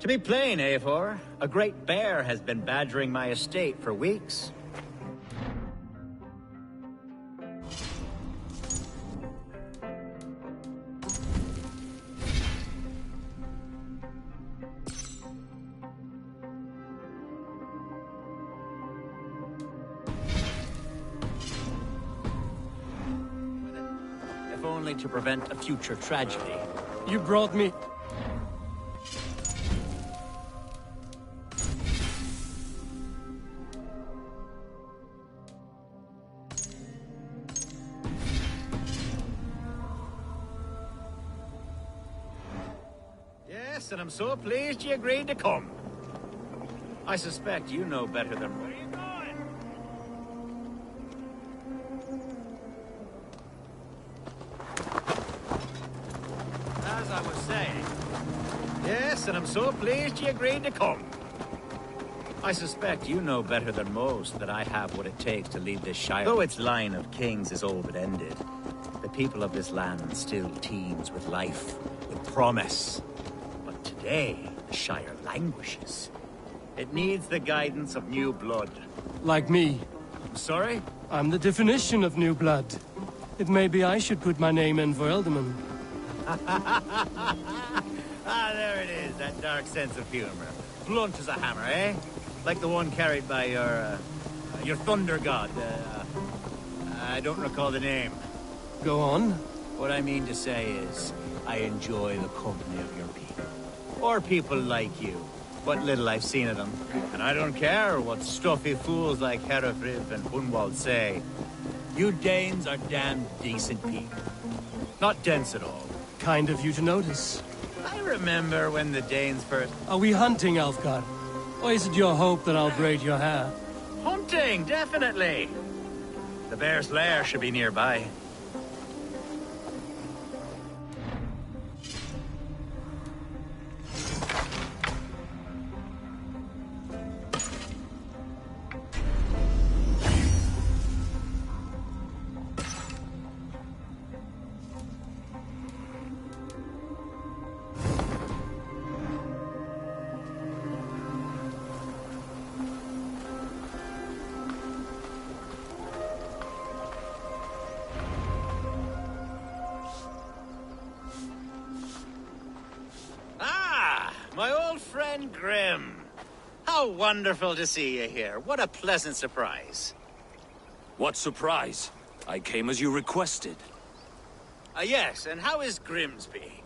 To be plain, Eivor, a great bear has been badgering my estate for weeks. If only to prevent a future tragedy. You brought me... Yes, and I'm so pleased you agreed to come. I suspect you know better than... Where are you going? As I was saying... Yes, and I'm so pleased you agreed to come. I suspect you know better than most that I have what it takes to lead this Shire. Though its line of kings is all but ended, the people of this land still teems with life, with promise. But today, the Shire languishes. It needs the guidance of new blood. Like me. I'm sorry? I'm the definition of new blood. It may be I should put my name in for Ealdorman. Ah, there it is, that dark sense of humor. Blunt as a hammer, eh? Like the one carried by your thunder god. I don't recall the name. Go on. What I mean to say is, I enjoy the company of your people. Or people like you. What little I've seen of them. And I don't care what stuffy fools like Herefrith and Hunwald say. You Danes are damn decent people. Not dense at all. Kind of you to notice. I remember when the Danes first... Are we hunting, Elfgar? Or is it your hope that I'll braid your hair? Hunting, definitely. The bear's lair should be nearby. My old friend Grim. How wonderful to see you here. What a pleasant surprise. What surprise? I came as you requested. Yes, and how is Grimsby?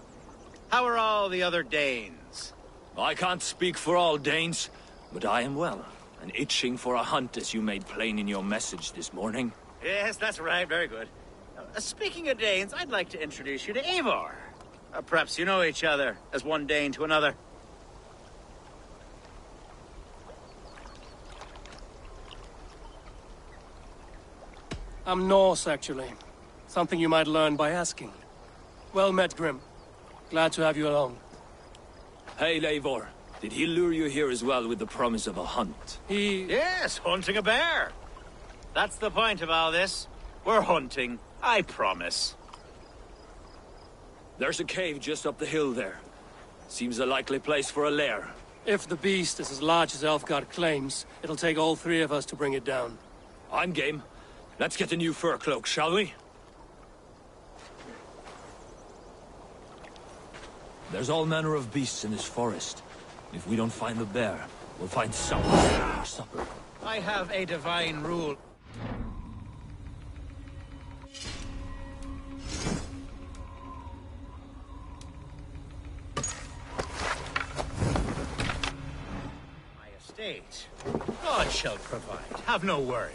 How are all the other Danes? I can't speak for all Danes, but I am well, and itching for a hunt as you made plain in your message this morning. Yes, that's right. Very good. Speaking of Danes, I'd like to introduce you to Eivor. Perhaps you know each other, as one Dane to another. I'm Norse, actually. Something you might learn by asking. Well met, Grim. Glad to have you along. Hey, Eivor. Did he lure you here as well with the promise of a hunt? Yes, hunting a bear. That's the point of all this. We're hunting, I promise. There's a cave just up the hill there. Seems a likely place for a lair. If the beast is as large as Elfgar claims, it'll take all three of us to bring it down. I'm game. Let's get a new fur cloak, shall we? There's all manner of beasts in this forest. If we don't find the bear, we'll find something for supper. I have a divine rule. My estate. God shall provide. Have no worry.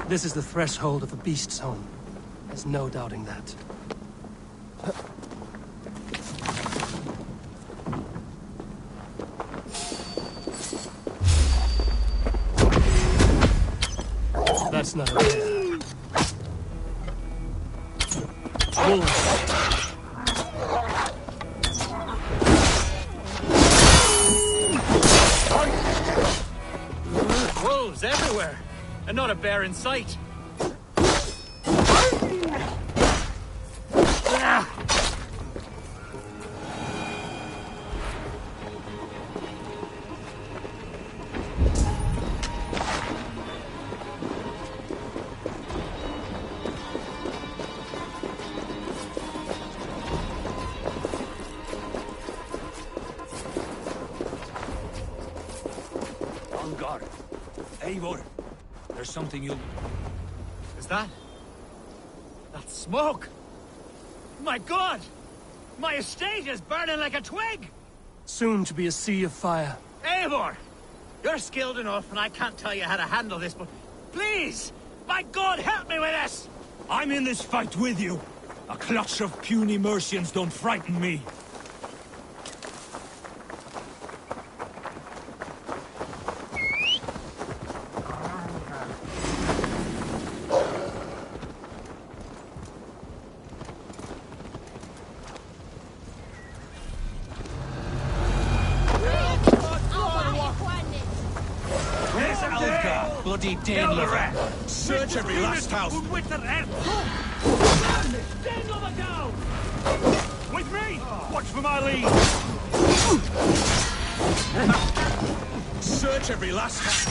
This is the threshold of the beast's home. There's no doubting that. That's not a bear. wolves. Wolves everywhere, and not a bear in sight. Algar, Eivor, there's something you... Is that? That smoke! My God! My estate is burning like a twig! Soon to be a sea of fire. Eivor! You're skilled enough, and I can't tell you how to handle this, but please! My God, help me with this! I'm in this fight with you. A clutch of puny Mercians don't frighten me. Bloody dead liver. Search every last house. With me! Watch for my lead! Search every last house.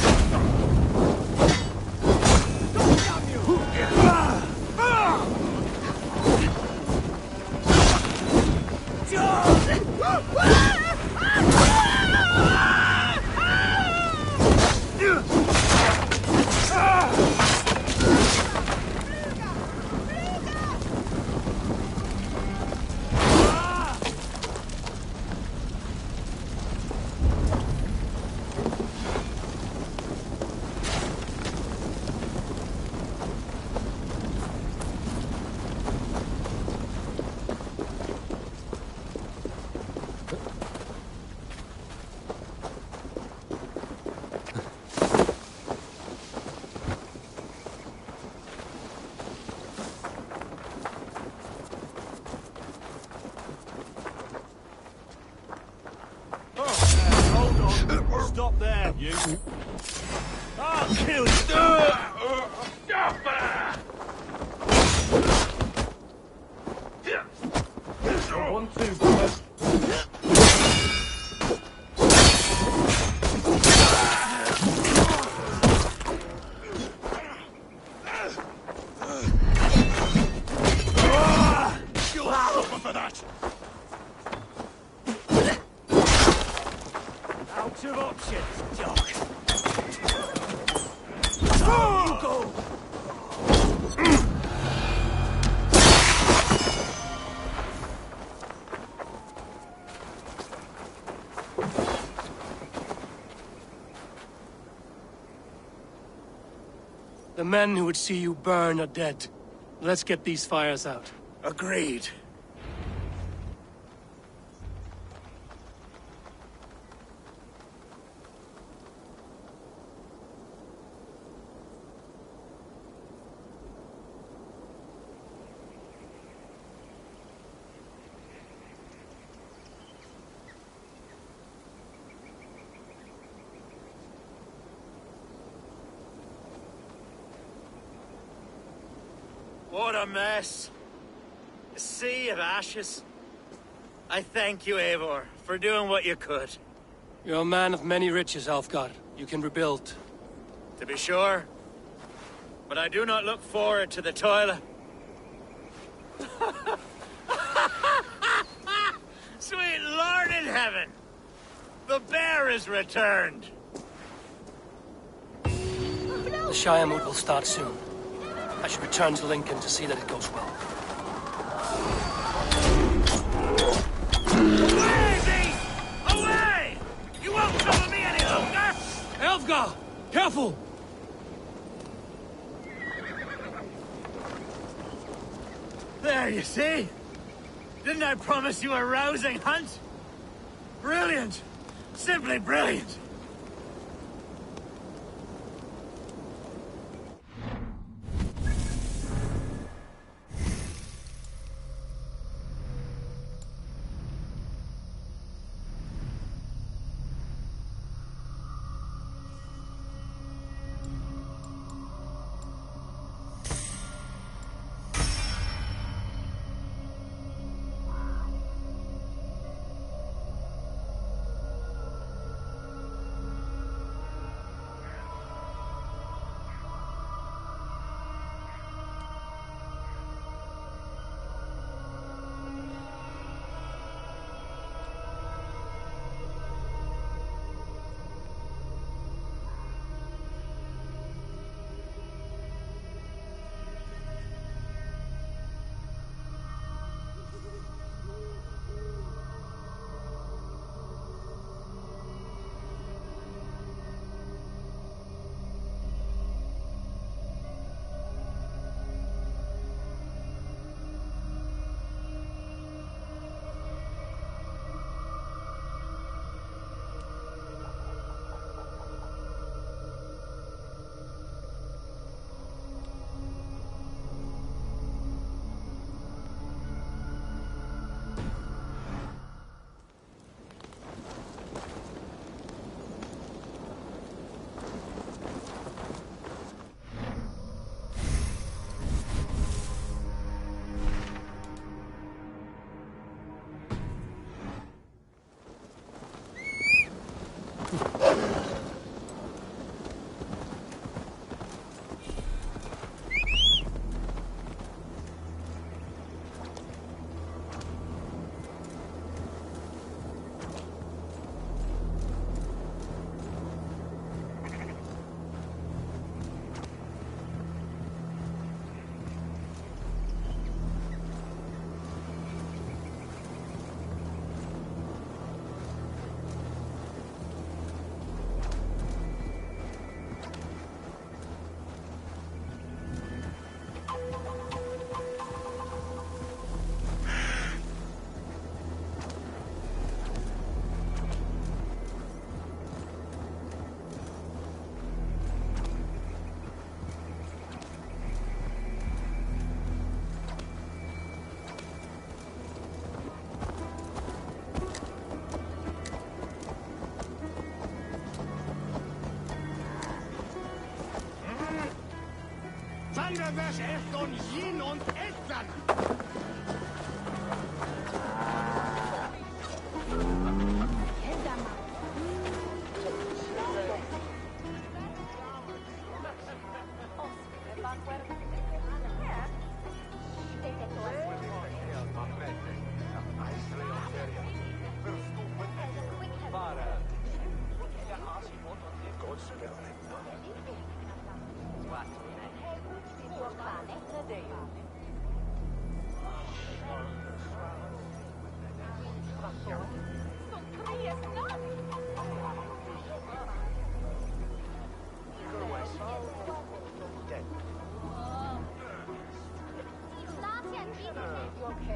Stop there, you! I'll kill you! One, two, You'll suffer for that! out of options, Doc. You go! The men who would see you burn are dead. Let's get these fires out. Agreed. What a mess. A sea of ashes. I thank you, Eivor, for doing what you could. You're a man of many riches, Alfgar. You can rebuild. To be sure. But I do not look forward to the toil. Sweet Lord in heaven! The bear is returned! The Shiremoot will start soon. I should return to Lincoln to see that it goes well. Away, beast! Away! You won't trouble me any longer! Elfgar! Careful! There, you see? Didn't I promise you a rousing hunt? Brilliant! Simply brilliant!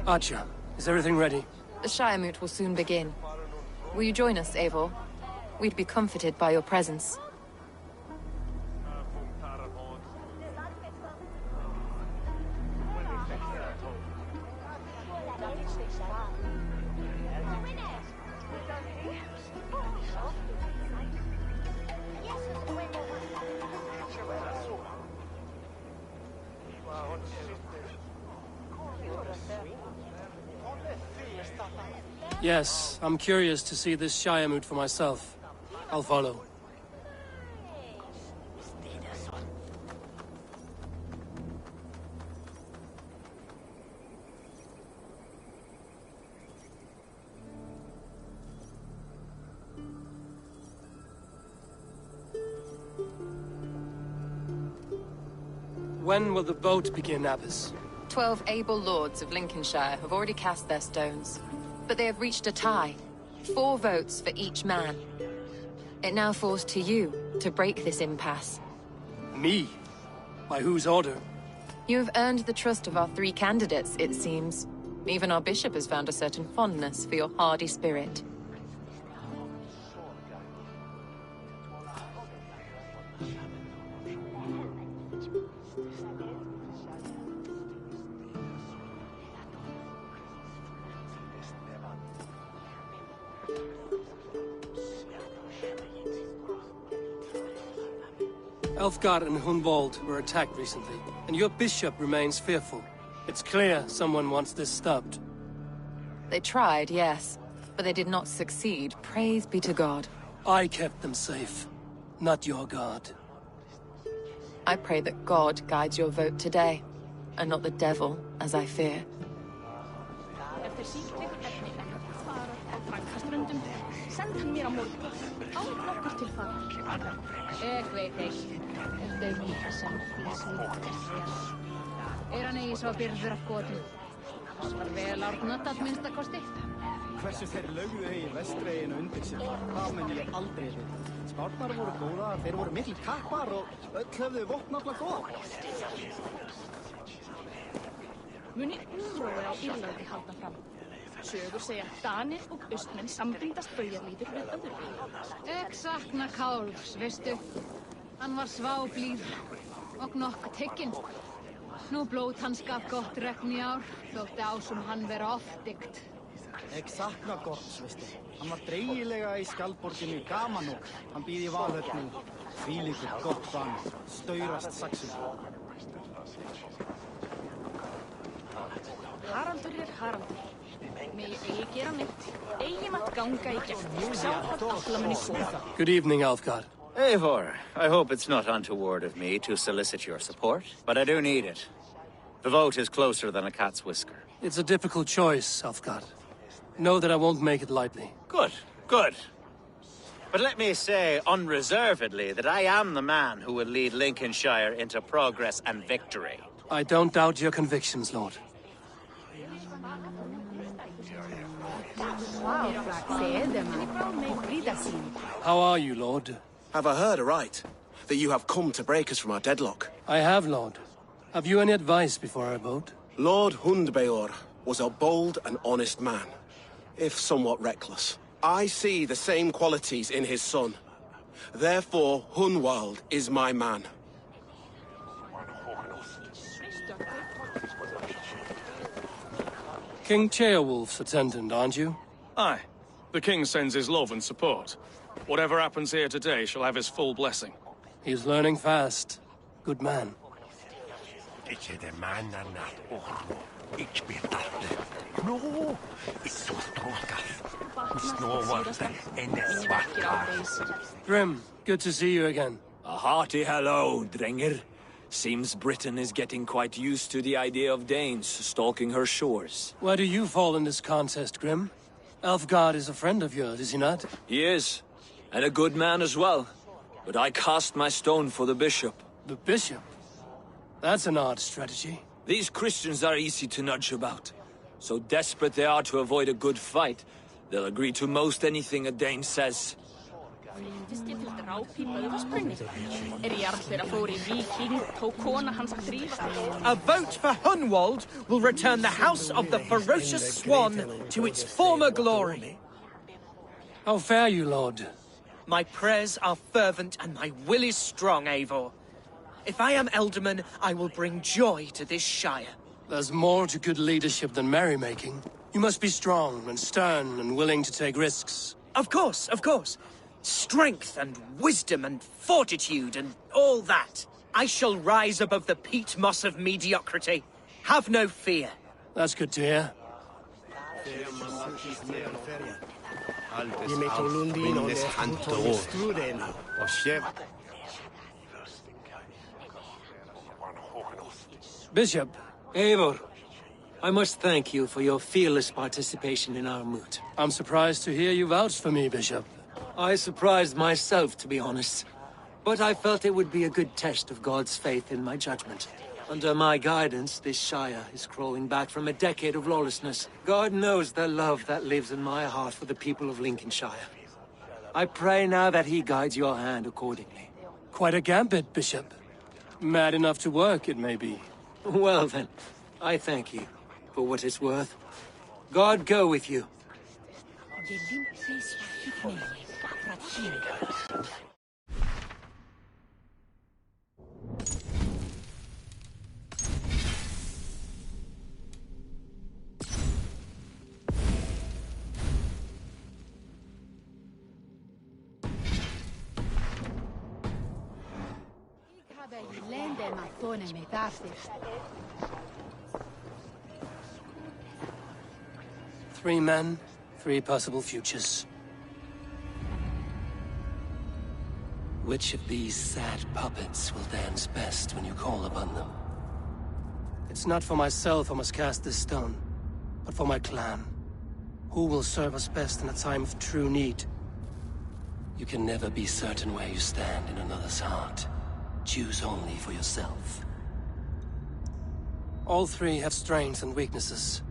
Archer, is everything ready? The Shiremoot will soon begin. Will you join us, Eivor? We'd be comforted by your presence. Yes, I'm curious to see this Shiremoot for myself. I'll follow. When will the vote begin, Abbess? 12 able lords of Lincolnshire have already cast their stones, but they have reached a tie. 4 votes for each man. It now falls to you to break this impasse. Me? By whose order? You have earned the trust of our 3 candidates, it seems. Even our bishop has found a certain fondness for your hardy spirit. Elfgar and Hunwald were attacked recently, and your bishop remains fearful. It's clear someone wants this stopped. They tried, yes, but they did not succeed. Praise be to God. I kept them safe, not your god. I pray that God guides your vote today, and not the devil, as I fear. Hversu þeir lögðu í vestreginu undir sig, það mun ég aldrei við. Spárnar voru góðar, þeir voru mikil kappar og öll höfðu vopnafla góða. Muni úrrói á Írlandi halda fram. Sögur segja að Danir og Austmenn sambindast baujarlítur við öðru. Ég sakna Kálfs, veistu. Hann var sváblíð og nokk tekinn. Nú blóð hans gaf gott regn í ár, þótti ásum hann vera oft dygt. Ég sakna Gorts, veistu. Hann var dreigilega í skjaldborginni gaman og hann býð í Valhöllnu. Hvílíkur gott bann, staurast saxin. Haraldur Haraldur. Megi eigi gera neitt. Eigi matt ganga í gegn. Sjá hvort alla muni koma. Good evening, Elfgar. Eivor, I hope it's not untoward of me to solicit your support, but I do need it. The vote is closer than a cat's whisker. It's a difficult choice, Elfgar. Know that I won't make it lightly. Good, good. But let me say unreservedly that I am the man who will lead Lincolnshire into progress and victory. I don't doubt your convictions, Lord. How are you, Lord? Have I heard aright that you have come to break us from our deadlock? I have, Lord. Have you any advice before I vote? Lord Hundbeor was a bold and honest man, if somewhat reckless. I see the same qualities in his son. Therefore, Hunwald is my man. King Ceolwulf's attendant, aren't you? Aye. The king sends his love and support. Whatever happens here today shall have his full blessing. He's learning fast. Good man. Grim, good to see you again. A hearty hello, Drenger. Seems Britain is getting quite used to the idea of Danes stalking her shores. Where do you fall in this contest, Grim? Elfgard is a friend of yours, is he not? He is, and a good man as well. But I cast my stone for the bishop. The bishop? That's an odd strategy. These Christians are easy to nudge about. So desperate they are to avoid a good fight, they'll agree to most anything a Dane says. A vote for Hunwald will return the House of the Ferocious Swan to its former glory. How fare you, Lord? My prayers are fervent and my will is strong, Eivor. If I am Elderman, I will bring joy to this Shire. There's more to good leadership than merrymaking. You must be strong and stern and willing to take risks. Of course, of course. Strength and wisdom and fortitude and all that. I shall rise above the peat moss of mediocrity. Have no fear. That's good to hear. Bishop. Eivor, I must thank you for your fearless participation in our moot. I'm surprised to hear you vouch for me, Bishop. I surprised myself, to be honest. But I felt it would be a good test of God's faith in my judgment. Under my guidance, this Shire is crawling back from a decade of lawlessness. God knows the love that lives in my heart for the people of Lincolnshire. I pray now that he guides your hand accordingly. Quite a gambit, Bishop. Mad enough to work, it may be. Well then, I thank you for what it's worth. God go with you. Three men, three possible futures. Which of these sad puppets will dance best when you call upon them? It's not for myself I must cast this stone, but for my clan. Who will serve us best in a time of true need? You can never be certain where you stand in another's heart. Choose only for yourself. All three have strengths and weaknesses.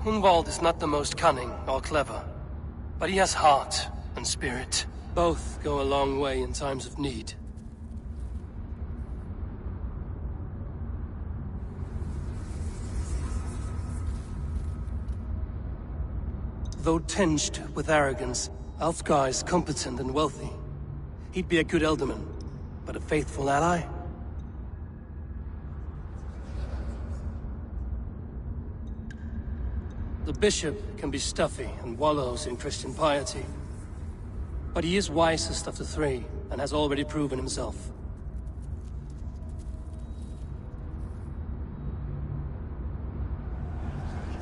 Hunwald is not the most cunning or clever, but he has heart and spirit. Both go a long way in times of need. Though tinged with arrogance, Alfgar is competent and wealthy. He'd be a good Elderman, but a faithful ally? The bishop can be stuffy and wallows in Christian piety. But he is wisest of the three, and has already proven himself.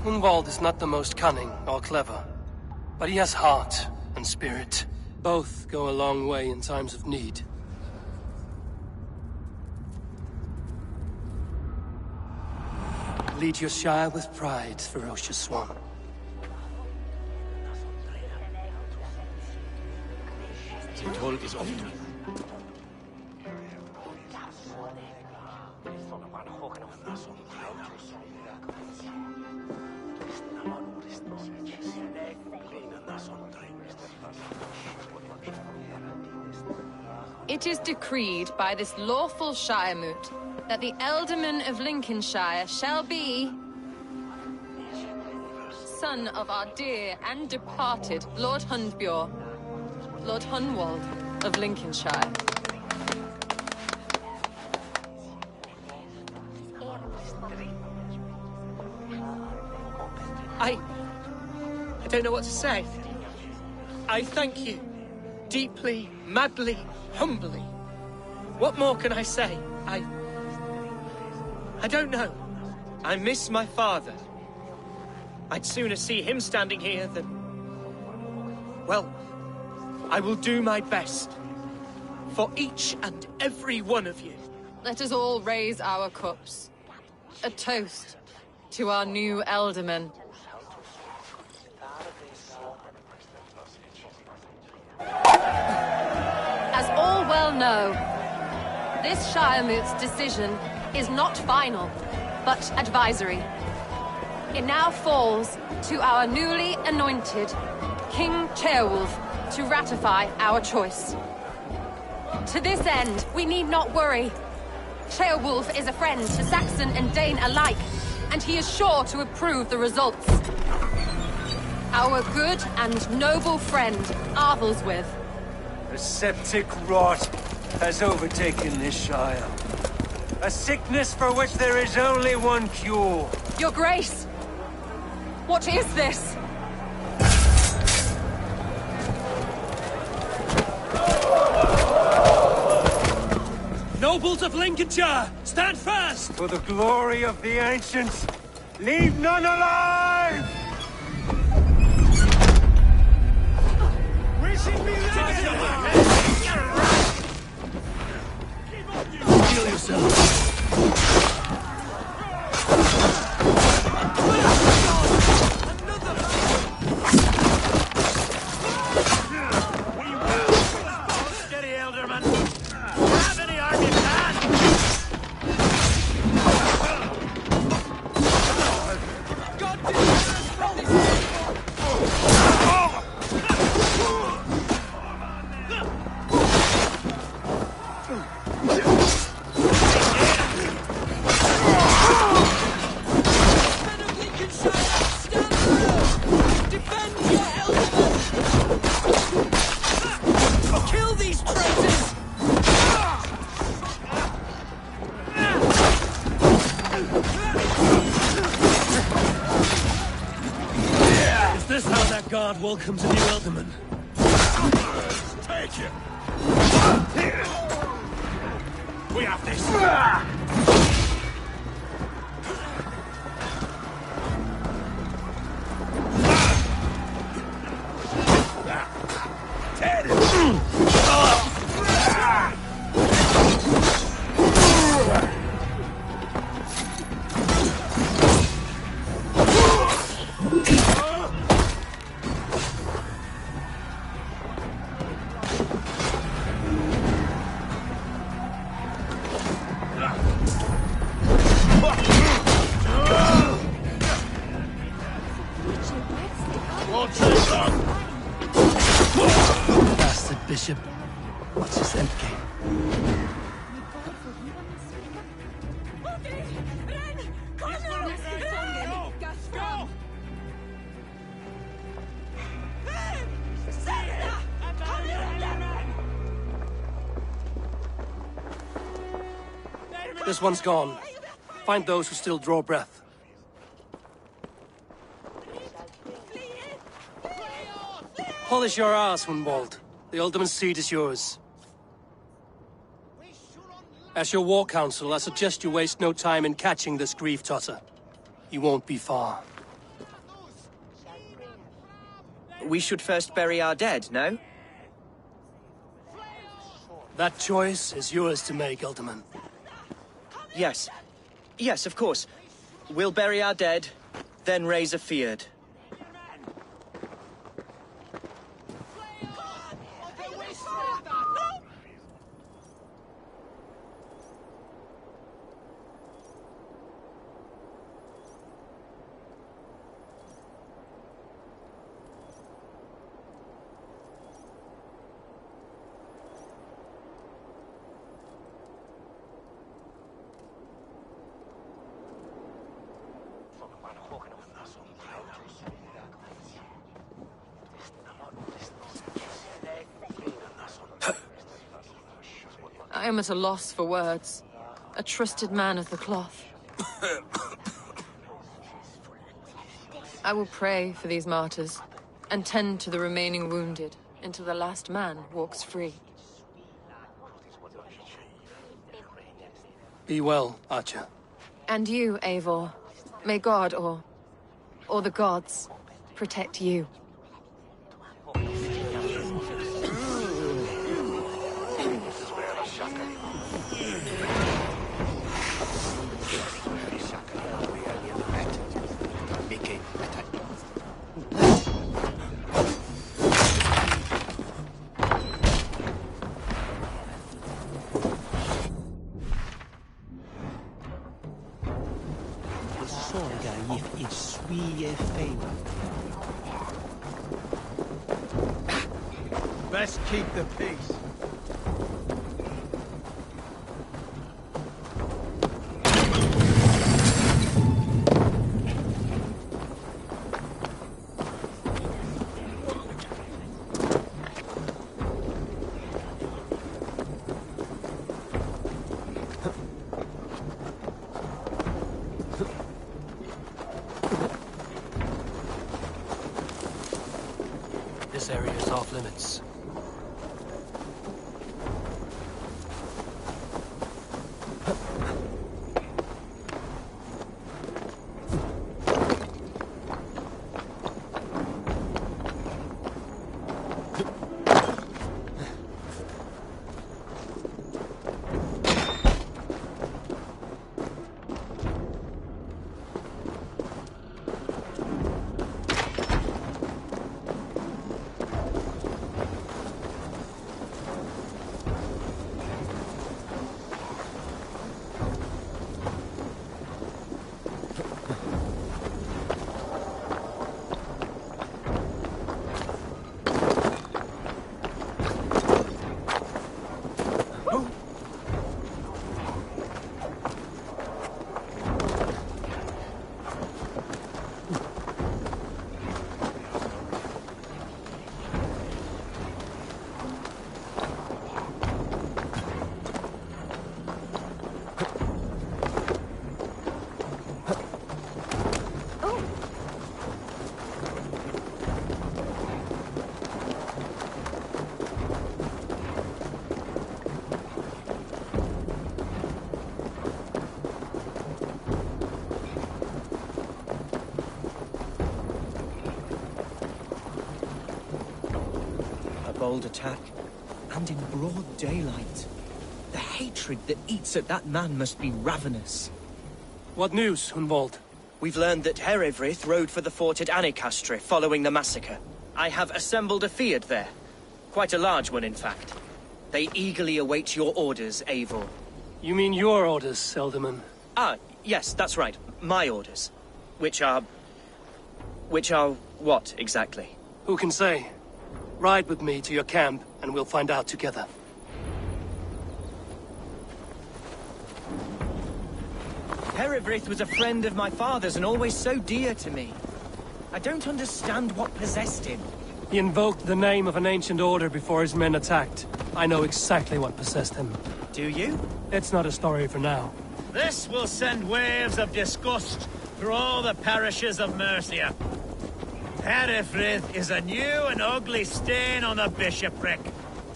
Hunwald is not the most cunning or clever, but he has heart and spirit. Both go a long way in times of need. Lead your Shire with pride, ferocious swan. It is decreed by this lawful Shiremoot that the Ealdorman of Lincolnshire shall be son of our dear and departed Lord Hundbjorn, Lord Hunwald of Lincolnshire. I don't know what to say. I thank you. Deeply, madly, humbly. What more can I say? I don't know. I miss my father. I'd sooner see him standing here than... Well, I will do my best. For each and every one of you. Let us all raise our cups. A toast to our new Ealdorman. As all well know, this Shiremoot's decision is not final, but advisory. It now falls to our newly anointed King Ceolwulf to ratify our choice. To this end, we need not worry. Ceolwulf is a friend to Saxon and Dane alike, and he is sure to approve the results. Our good and noble friend, Arthelswith. A septic rot has overtaken this Shire. A sickness for which there is only one cure. Your Grace! What is this? Nobles of Lincolnshire, stand fast! For the glory of the ancients, leave none alive! We should be Heal yourself. Steady, Ealdorman. Have any arm you can. God deliver us from this Men of Lincolnshire, stand firm! Defend your Ealdorman! Kill these traitors! Is this how that guard welcomes a new Ealdorman? Take it. We have this. Bastard bishop. What's his endgame? This one's gone. Find those who still draw breath. Polish your ass, Hunwald. The Alderman's seat is yours. As your war council, I suggest you waste no time in catching this grief totter. He won't be far. We should first bury our dead, no? That choice is yours to make, Alderman. Yes. Yes, of course. We'll bury our dead, then raise a feard. I am at a loss for words. A trusted man of the cloth. I will pray for these martyrs, and tend to the remaining wounded, until the last man walks free. Be well, Archer. And you, Eivor. May God, or the gods, protect you. Best keep the peace. This area is off limits. Bold attack, and in broad daylight. The hatred that eats at that man must be ravenous. What news, Hunwald? We've learned that Herefrith rode for the fort at Annikastre following the massacre. I have assembled a feard there. Quite a large one, in fact. They eagerly await your orders, Eivor. You mean your orders, Alderman? Ah, yes, that's right. My orders. Which are... Which are what, exactly? Who can say? Ride with me to your camp, and we'll find out together. Herewrith was a friend of my father's and always so dear to me. I don't understand what possessed him. He invoked the name of an ancient order before his men attacked. I know exactly what possessed him. Do you? It's not a story for now. This will send waves of disgust through all the parishes of Mercia. Herewrith is a new and ugly stain on the bishopric.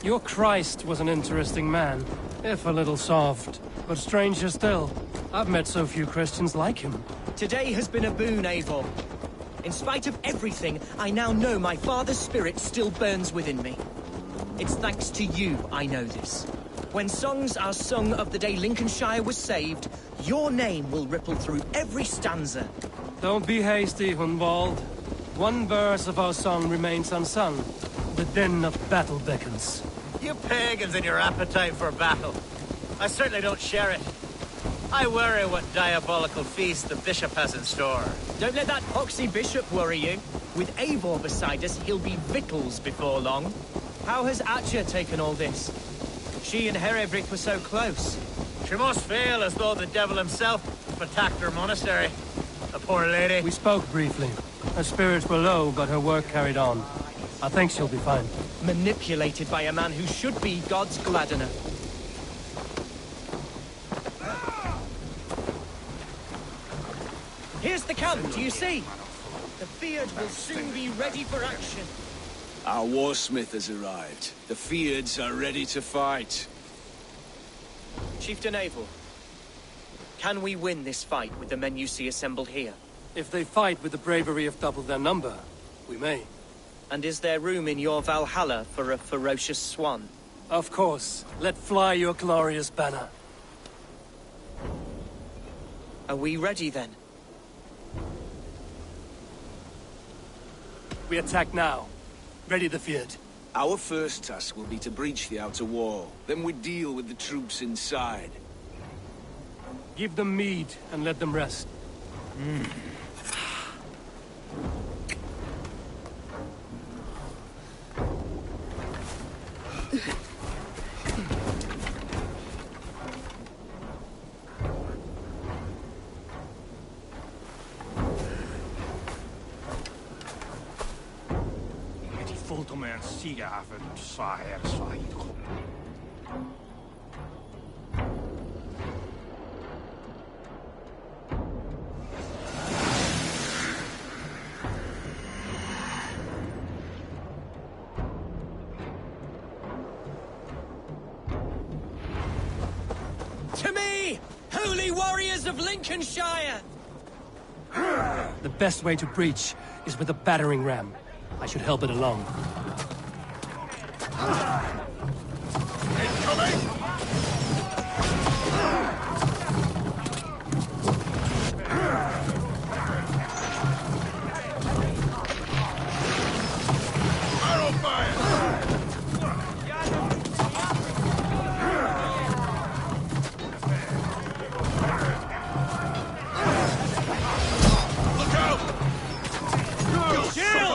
Your Christ was an interesting man, if a little soft. But stranger still, I've met so few Christians like him. Today has been a boon, Eivor. In spite of everything, I now know my father's spirit still burns within me. It's thanks to you I know this. When songs are sung of the day Lincolnshire was saved, your name will ripple through every stanza. Don't be hasty, Hunwald. One verse of our song remains unsung. The din of battle beckons. You pagans and your appetite for battle. I certainly don't share it. I worry what diabolical feast the bishop has in store. Don't let that poxy bishop worry you. With Eivor beside us, he'll be victuals before long. How has Atcha taken all this? She and Herewrith were so close. She must feel as though the devil himself attacked her monastery. The poor lady. We spoke briefly. Her spirits were low, but her work carried on. I think she'll be fine. Manipulated by a man who should be God's gladdener. Here's the camp, do you see? The Fyrd will soon be ready for action. Our warsmith has arrived. The Fyrds are ready to fight. Chieftain Eivor, can we win this fight with the men you see assembled here? If they fight with the bravery of double their number, we may. And is there room in your Valhalla for a ferocious swan? Of course. Let fly your glorious banner. Are we ready then? We attack now. Ready the Fyrd. Our first task will be to breach the outer wall. Then we deal with the troops inside. Give them mead and let them rest. To me, holy warriors of Lincolnshire! The best way to breach is with a battering ram. I should help it along.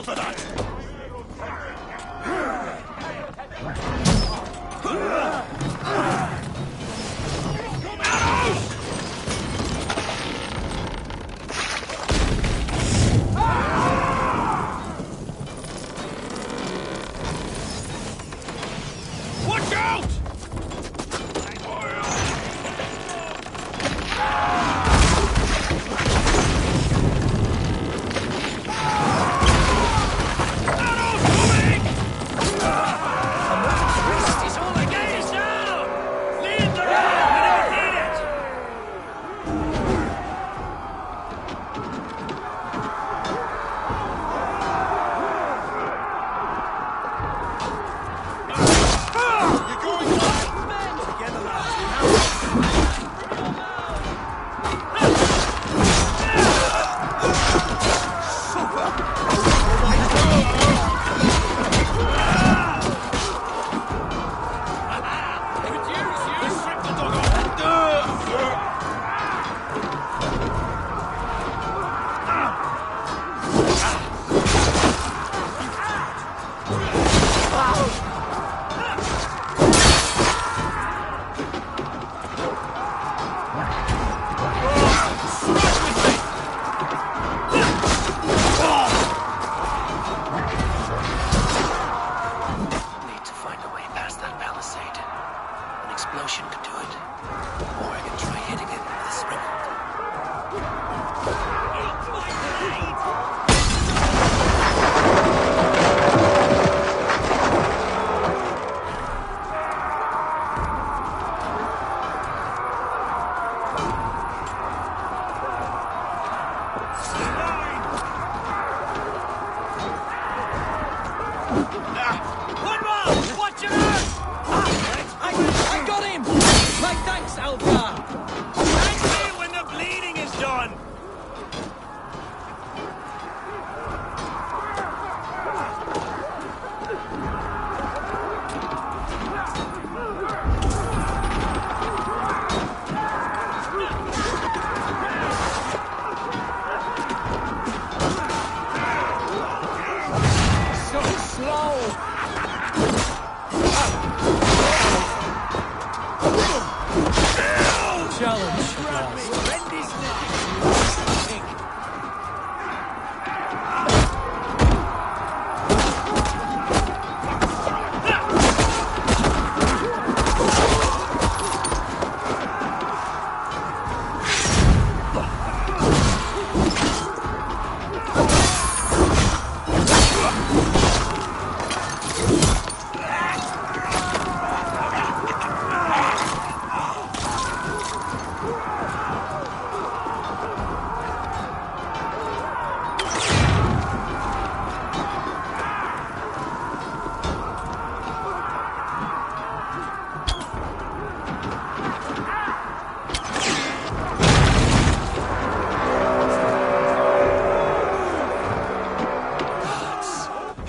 For that!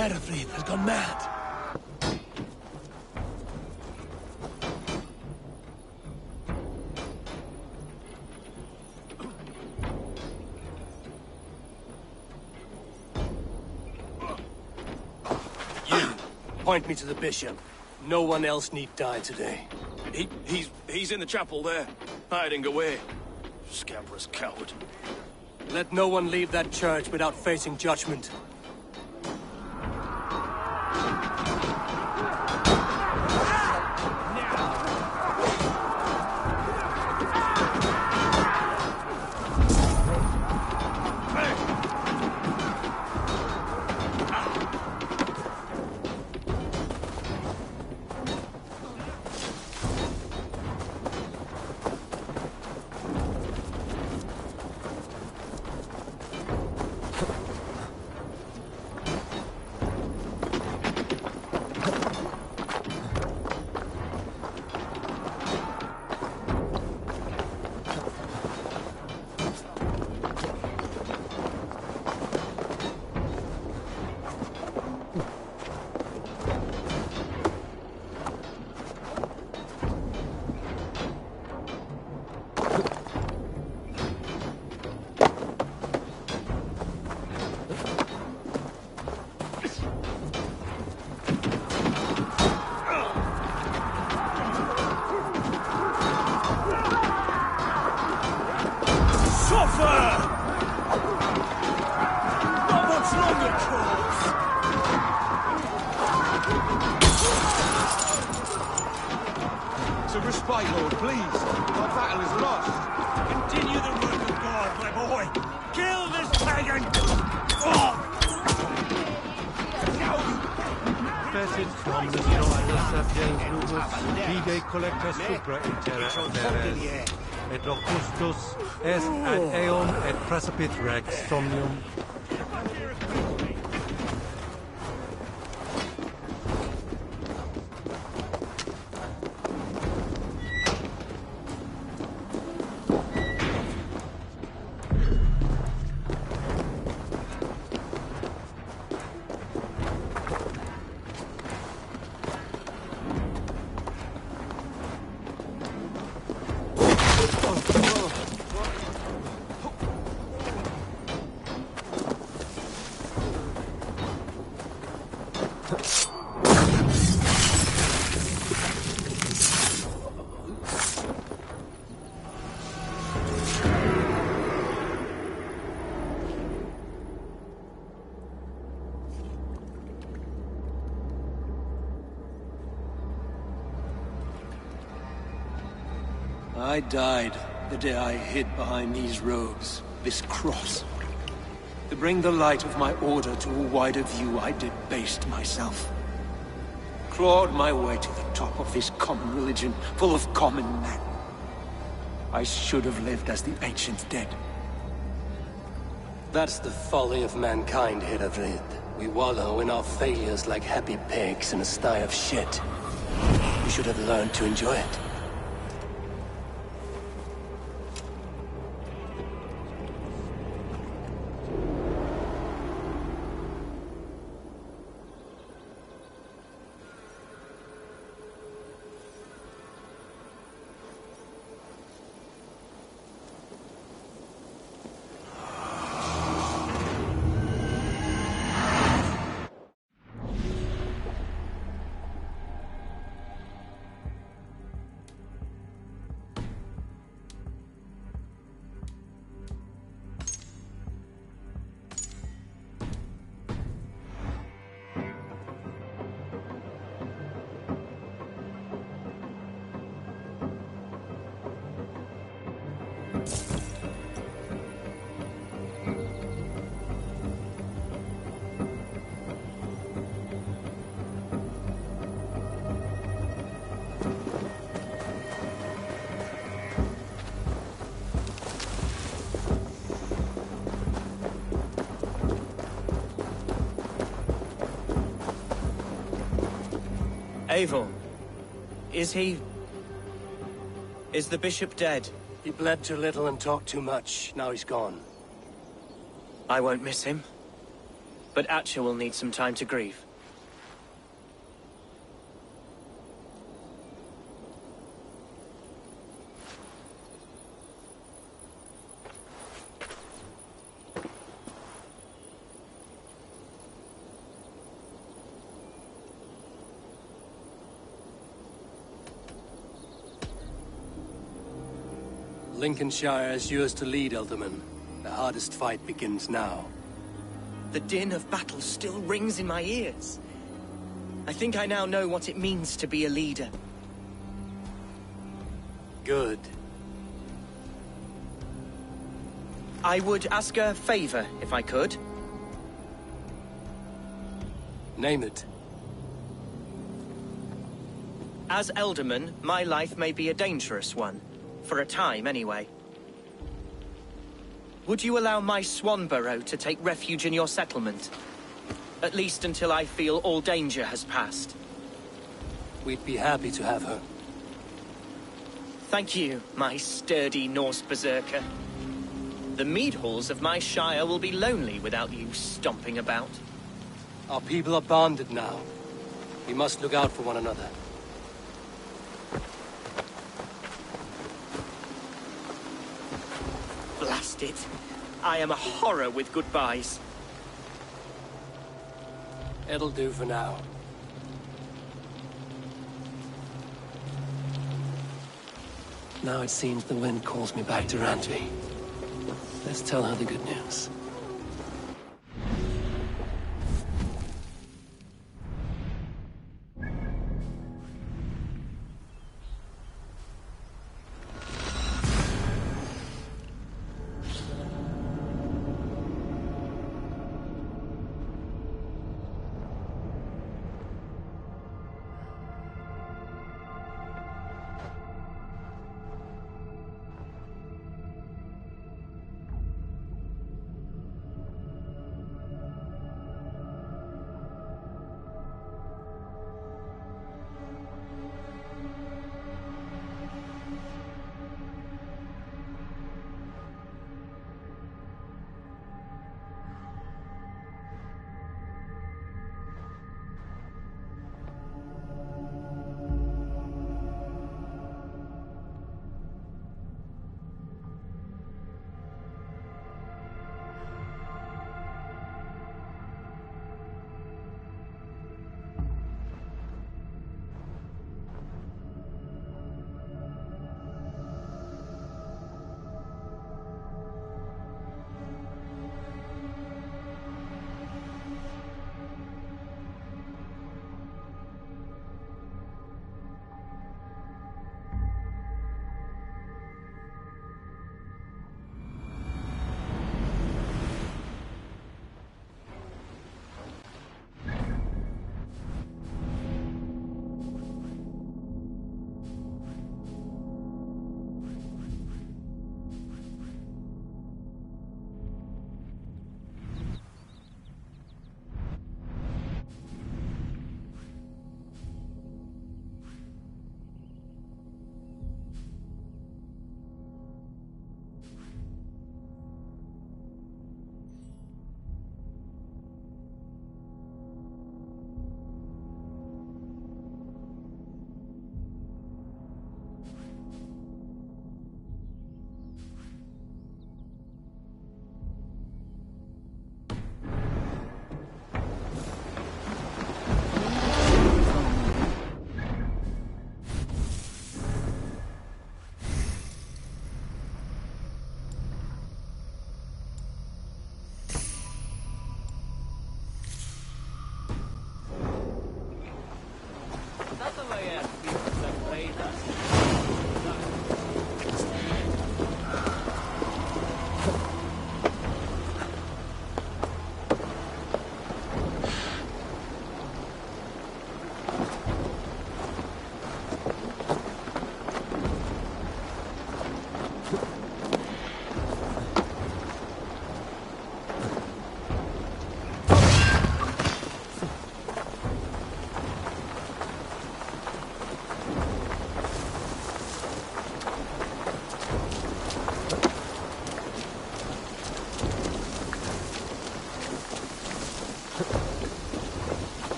Hereford has gone mad. You, point me to the bishop. No one else need die today. He's in the chapel there, hiding away. Scamperous coward. Let no one leave that church without facing judgment. Collecta supra in terra veres, et locustus est ad eum et precipit rex somnium. I died the day I hid behind these robes, this cross. To bring the light of my order to a wider view, I debased myself. Clawed my way to the top of this common religion, full of common men. I should have lived as the ancient dead. That's the folly of mankind, Hereford. We wallow in our failures like happy pigs in a sty of shit. We should have learned to enjoy it. Eivor, is he... is the bishop dead? He bled too little and talked too much. Now he's gone. I won't miss him. But Atcha will need some time to grieve. Lincolnshire is yours to lead, Elderman. The hardest fight begins now. The din of battle still rings in my ears. I think I now know what it means to be a leader. Good. I would ask a favor, if I could. Name it. As Elderman, my life may be a dangerous one. For a time, anyway. Would you allow my Swanborough to take refuge in your settlement? At least until I feel all danger has passed. We'd be happy to have her. Thank you, my sturdy Norse berserker. The mead halls of my shire will be lonely without you stomping about. Our people are bonded now. We must look out for one another. Blast it. I am a horror with goodbyes. It'll do for now. Now it seems the wind calls me back to Rantry. Let's tell her the good news.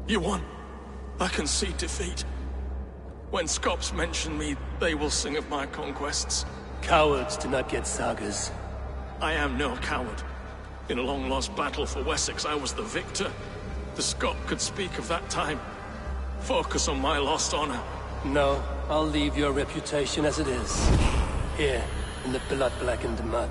You won. I concede defeat. When Scops mention me, they will sing of my conquests. Cowards do not get sagas. I am no coward. In a long-lost battle for Wessex, I was the victor. The Scot could speak of that time. Focus on my lost honor. No, I'll leave your reputation as it is. Here, in the blood-blackened mud.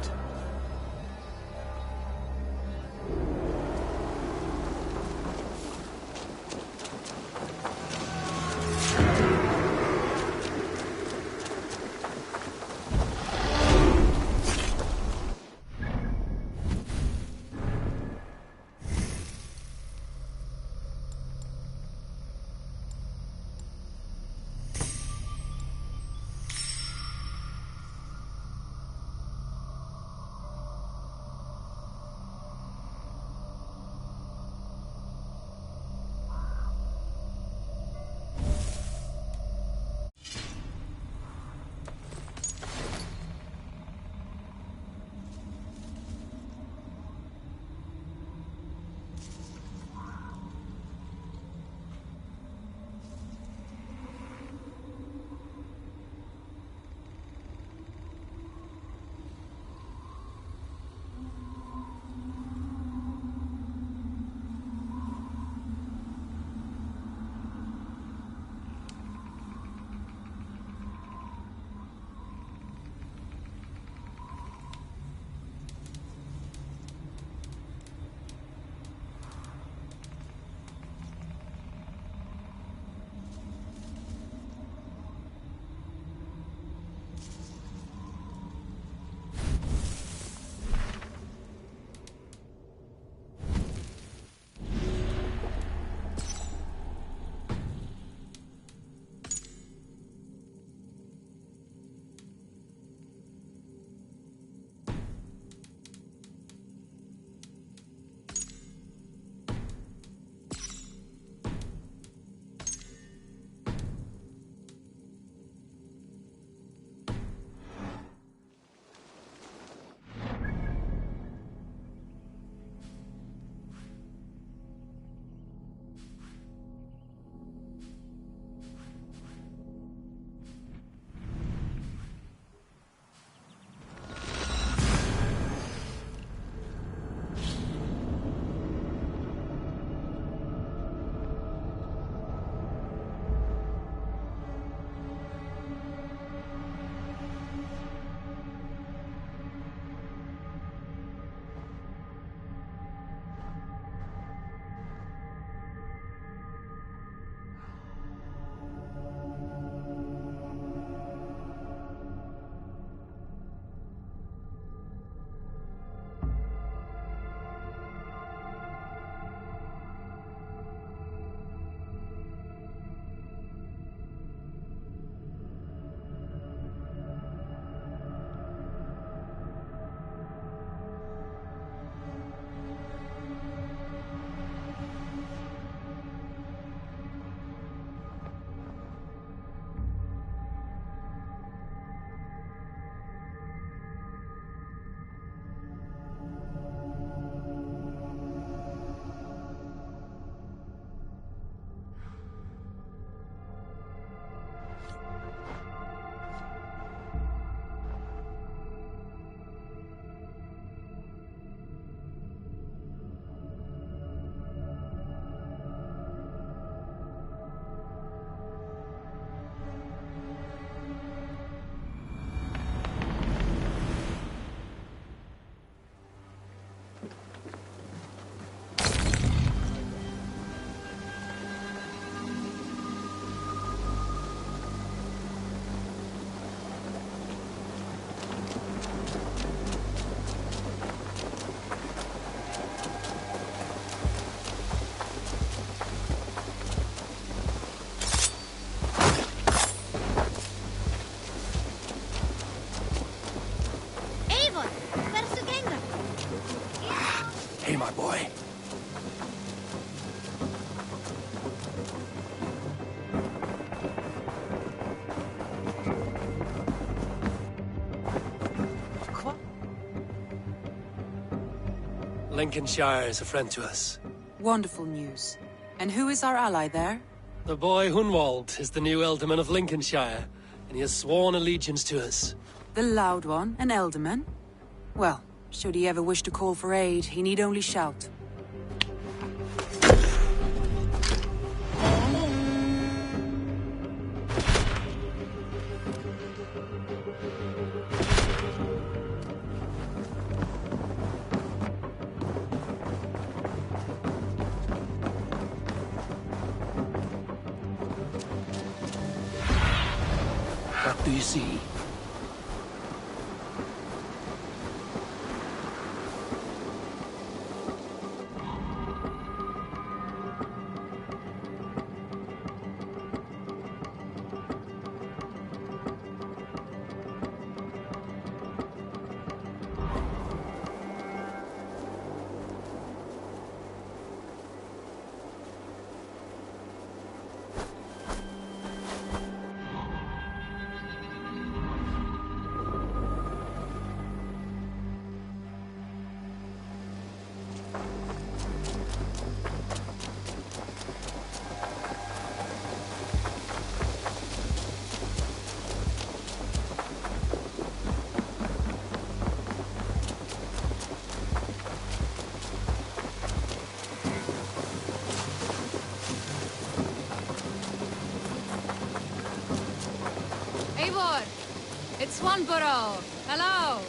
Hey, my boy. Lincolnshire is a friend to us. Wonderful news. And who is our ally there? The boy Hunwald is the new Ealdorman of Lincolnshire, and he has sworn allegiance to us. The Loud One, an Ealdorman? Well, should he ever wish to call for aid, he need only shout. What do you see? Eivor! It's Swanborough! Hello!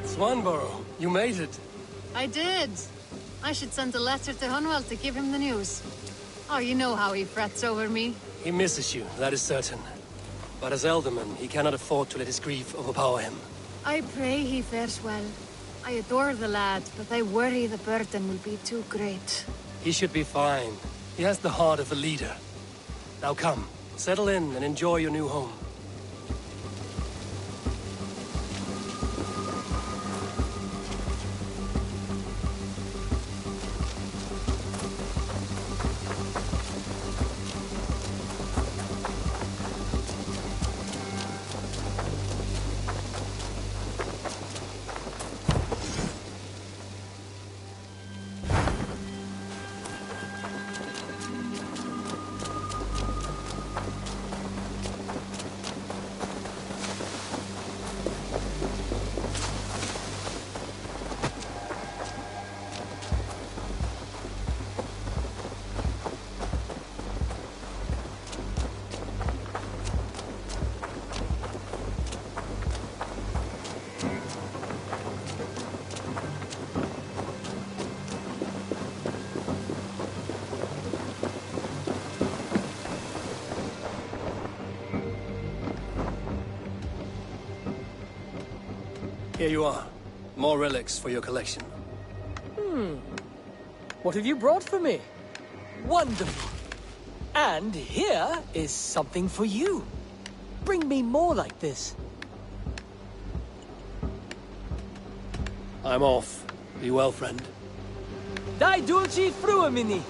Swanborough, you made it. I did. I should send a letter to Hunwald to give him the news. Oh, you know how he frets over me. He misses you, that is certain. But as Ealdorman, he cannot afford to let his grief overpower him. I pray he fares well. I adore the lad, but I worry the burden will be too great. He should be fine. He has the heart of a leader. Now come, settle in and enjoy your new home. Here you are. More relics for your collection. What have you brought for me? Wonderful. And here is something for you. Bring me more like this. I'm off. Be well, friend. Dai dulci fruamini.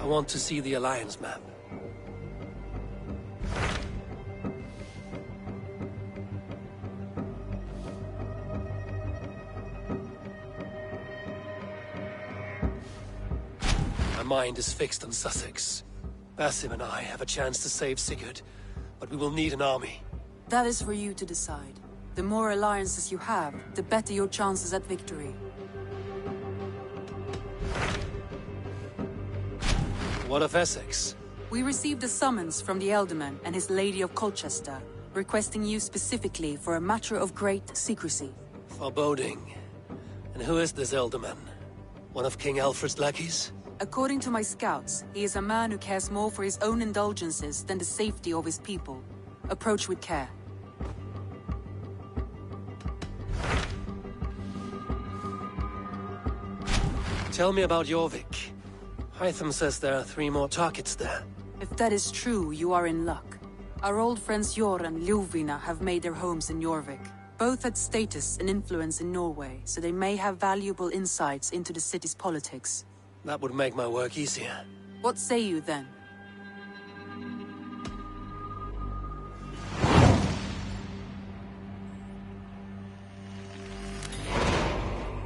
I want to see the Alliance map. My mind is fixed on Sussex. Basim and I have a chance to save Sigurd, but we will need an army. That is for you to decide. The more alliances you have, the better your chances at victory. What of Essex? We received a summons from the Ealdorman and his Lady of Colchester, requesting you specifically for a matter of great secrecy. Foreboding. And who is this Ealdorman? One of King Alfred's lackeys? According to my scouts, he is a man who cares more for his own indulgences than the safety of his people. Approach with care. Tell me about Jorvik. Hytham says there are 3 more targets there. If that is true, you are in luck. Our old friends Jor and Ljuvina have made their homes in Jorvik. Both had status and influence in Norway, so they may have valuable insights into the city's politics. That would make my work easier. What say you then?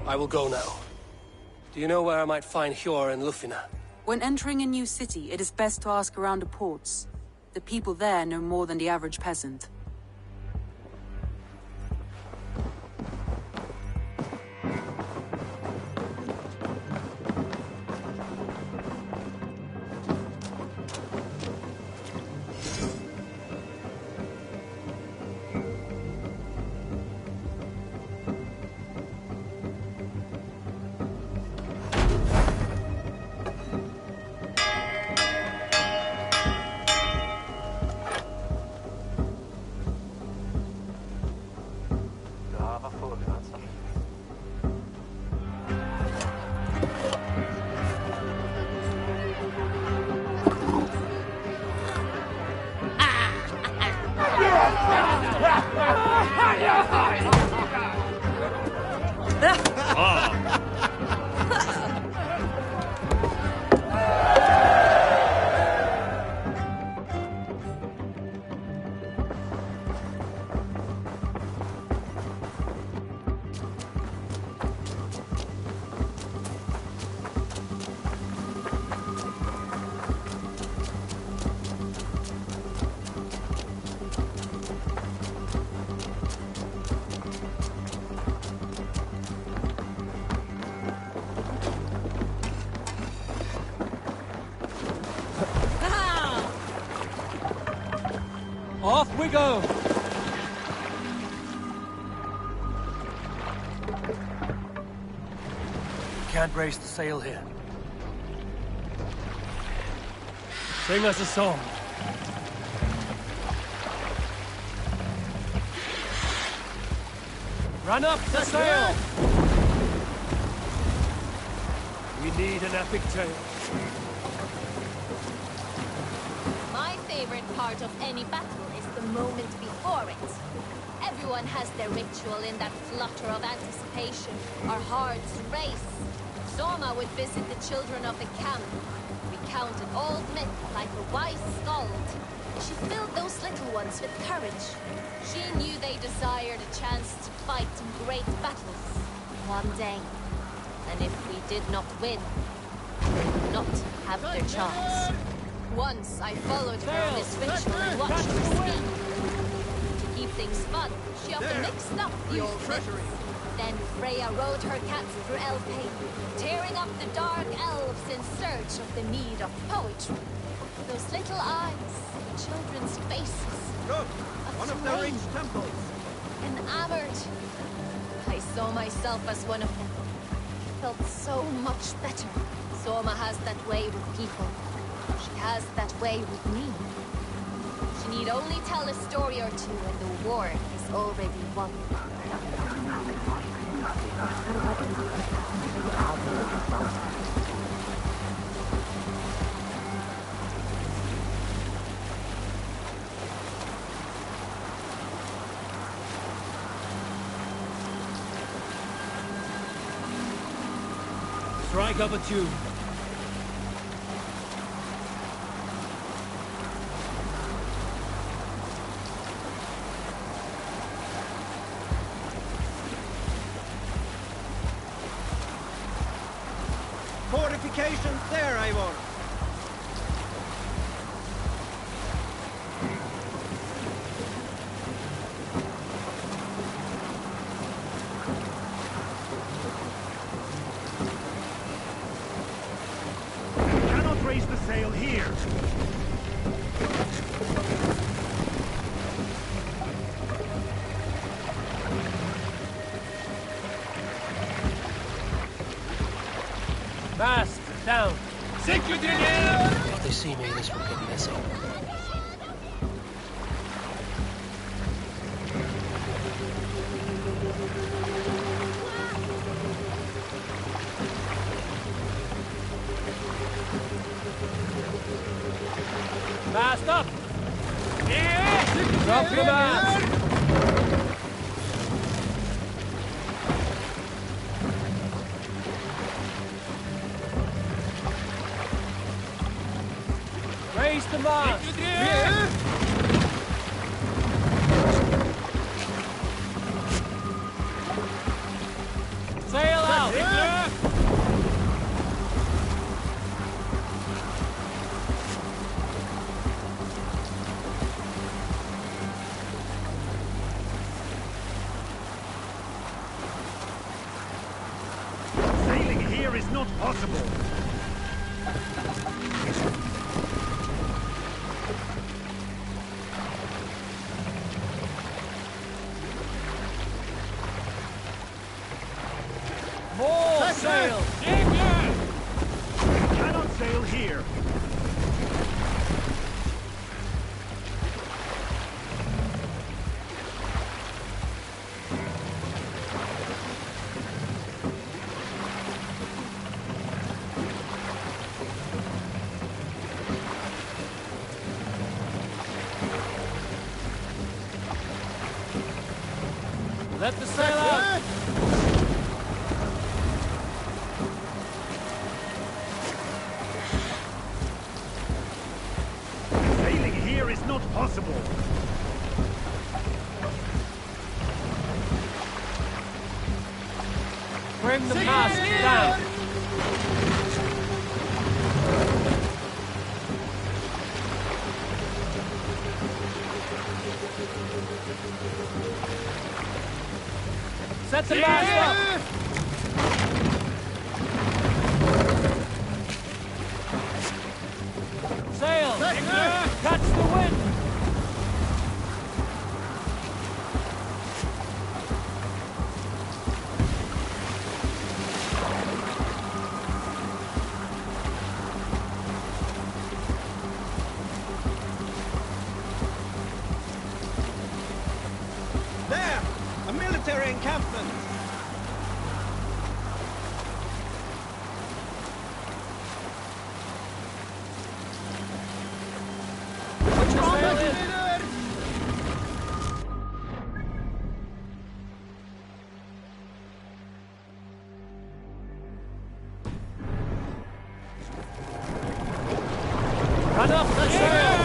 I will go now. Do you know where I might find Hjor and Ljufina? When entering a new city, it is best to ask around the ports. The people there know more than the average peasant. Off we go! Can't raise the sail here. Sing us a song. Run up the sail! We need an epic tale. My favorite part of any battle is the moment before it. Everyone has their ritual in that flutter of anticipation. Our hearts race. Soma would visit the children of the camp, recounted old myth like a wise skald. She filled those little ones with courage. She knew they desired a chance to fight in great battles one day. And if we did not win, they would not have their chance. Once I followed her on this ritual and watched her speak. To keep things fun, she often mixed up the old myths. Then Freya rode her cats through Elfheim, tearing up the dark elves in search of the need of poetry. Those little eyes, children's faces. Look, one of the rich temples. Enamored. I saw myself as one of them. Felt so much better. Soma has that way with people. She has that way with me. She need only tell a story or two and the war is already won. Strike up a tune. Fortifications there, Eivor. Cannot raise the sail here. Mast down. If they see me, this will get messy. Mast up. Drop your mast. Raise the mast! Sail out! Sailing here is not possible. More sail! Cannot sail here. Let the sail out! Sailing here is not possible. Bring the mast down! Set the mast up! Sail! Catch the wind! There! A military encampment! Put your sail in! Cut up the sail!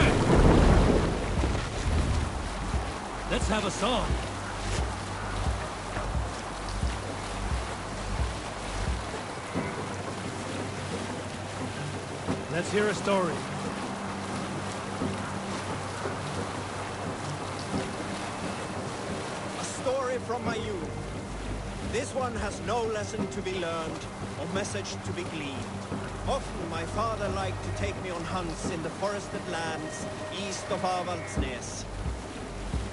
Let's have a song. Let's hear a story. A story from my youth. This one has no lesson to be learned or message to be gleaned. Often my father liked to take me on hunts in the forested lands east of Avaldsnes.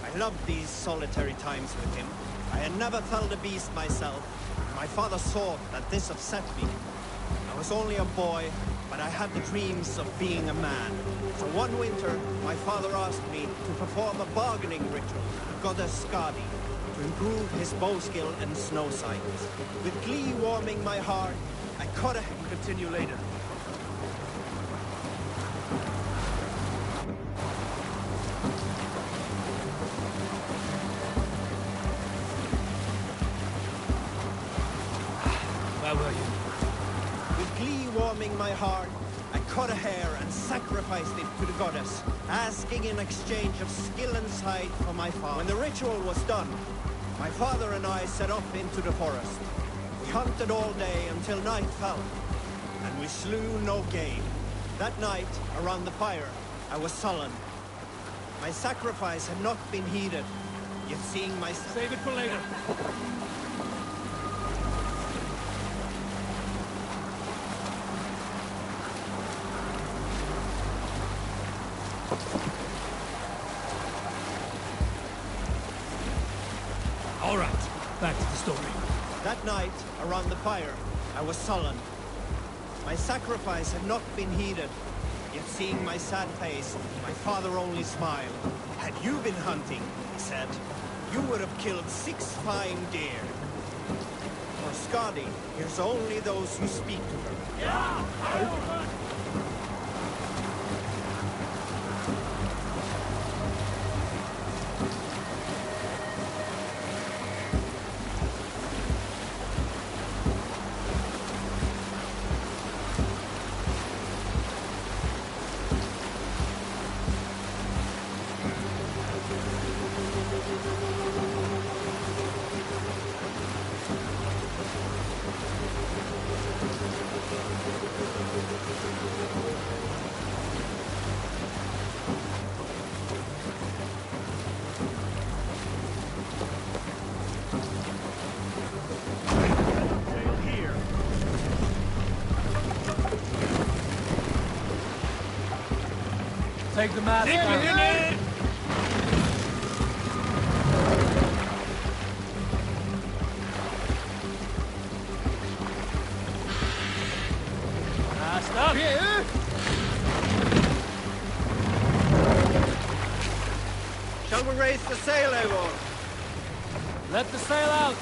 I loved these solitary times with him. I had never felled a beast myself. My father saw that this upset me. I was only a boy, but I had the dreams of being a man. So one winter, my father asked me to perform a bargaining ritual, Goddess Skadi, to improve his bow skill and snow sight. With glee warming my heart, I cut a... Continue later. Where were you? With glee warming my heart, I cut a hair and sacrificed it to the goddess, asking in exchange of skill and sight for my father. When the ritual was done, my father and I set off into the forest. We hunted all day until night fell. and we slew no game. That night, around the fire, I was sullen. My sacrifice had not been heeded, yet seeing my... Save it for later. All right, back to the story. That night, around the fire, I was sullen. My sacrifice had not been heeded, yet seeing my sad face, my father only smiled. Had you been hunting, he said, you would have killed 6 fine deer. For Skadi hears only those who speak to her. Yeah! Take the mask down. Mask up! Shall we raise the sail, Eivor? Let the sail out!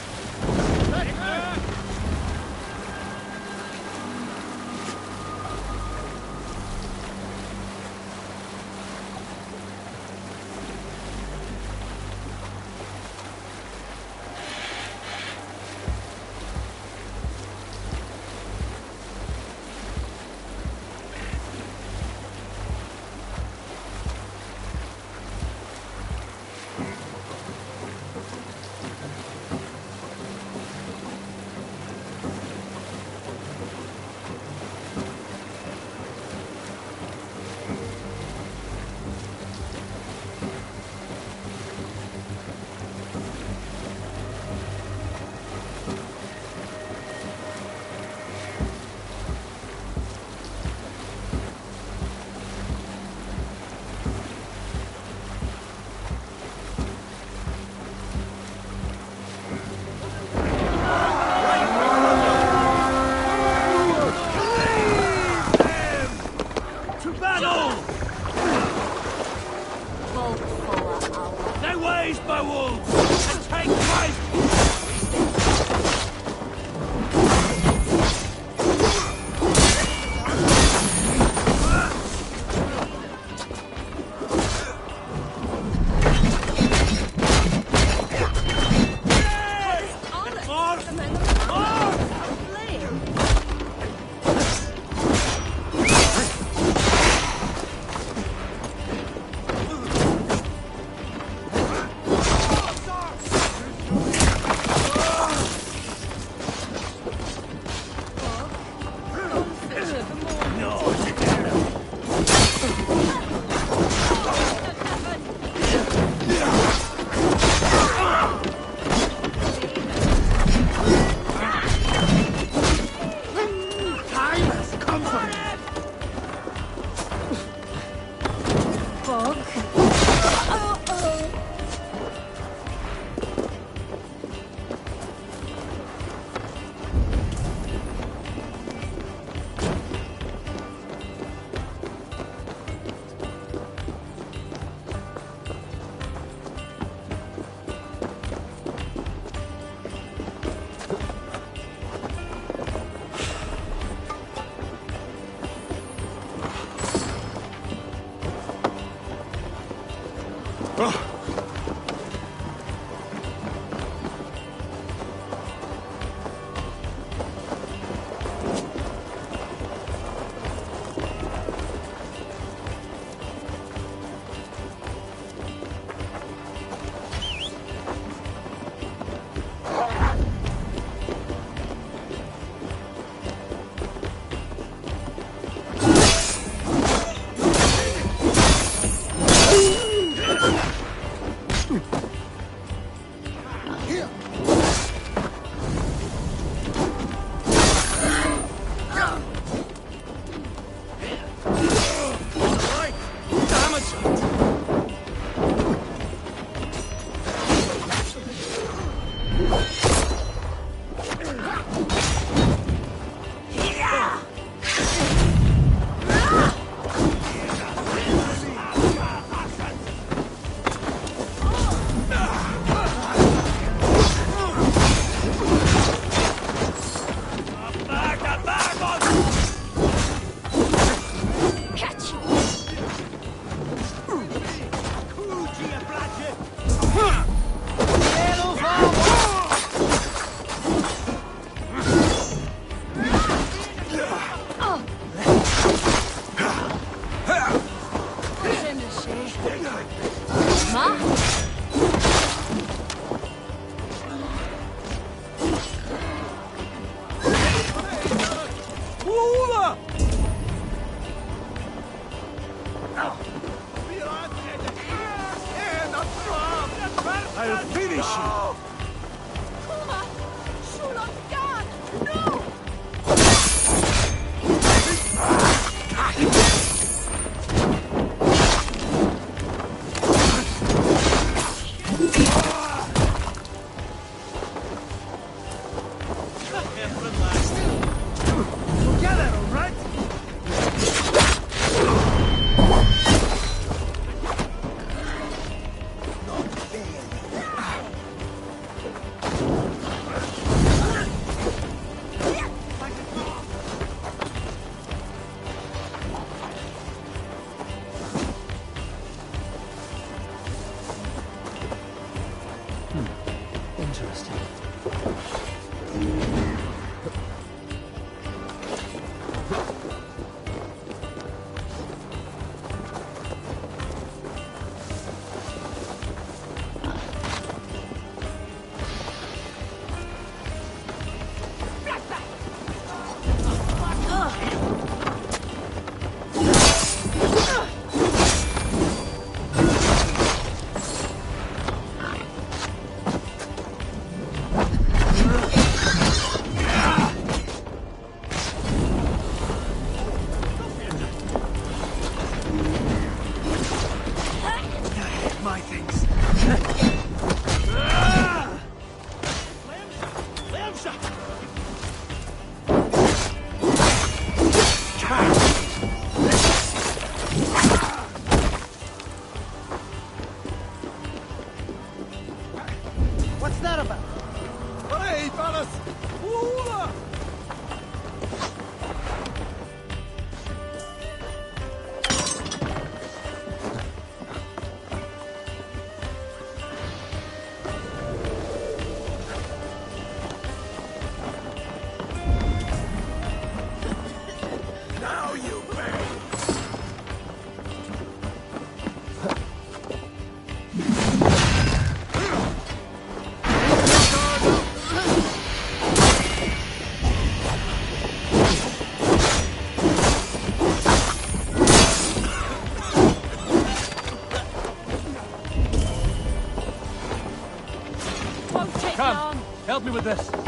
me with this.